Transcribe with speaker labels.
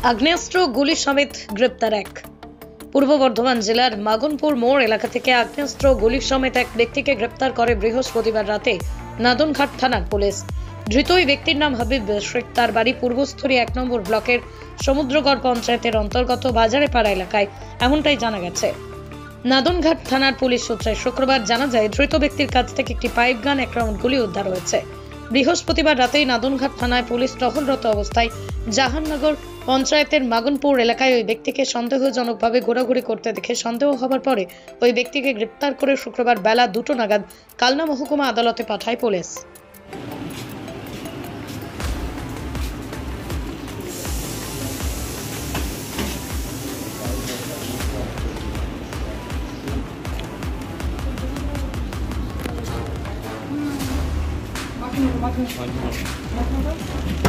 Speaker 1: আগ্নেয়াস্ত্র গুলি সমেত গ্রেপ্তার এক। পূর্ব বর্ধমান জেলার মাগনপুর মোড় এলাকা থেকে আগ্নেয়াস্ত্র গুলি সমেত এক ব্যক্তিকে গ্রেপ্তার করে বৃহস্পতিবার রাতে নাদনঘাট থানার পুলিশ। ধৃত ওই ব্যক্তির নাম হাবিব শেখ। তার বাড়ি পূর্বস্থলী 1 নম্বর ব্লকের সমুদ্রগড় পঞ্চায়েতের অন্তর্গত বাজারেপাড়া এলাকায়, এমনটাই জানা গেছে। নাদনঘাট থানার পুলিশ সূত্রে শুক্রবার জানা যায়, ধৃত ব্যক্তির কাছ থেকে একটি পাইপ গান, 1 রাউন্ড গুলি উদ্ধার হয়েছে। বৃহস্পতিবার রাতেই নাদনঘাট থানায় পুলিশ টহলরত অবস্থায় জাহাননগর পঞ্চায়েতের মাগনপুর এলাকায় ওই ব্যক্তিকে সন্দেহজনকভাবে ঘোরাঘুরি করতে দেখে সন্দেহ হবার পরে ওই ব্যক্তিকে গ্রেপ্তার করে শুক্রবার বেলা 2টো নাগাদ কালনা মহকুমা আদালতে পাঠায় পুলিশ।
Speaker 2: Makin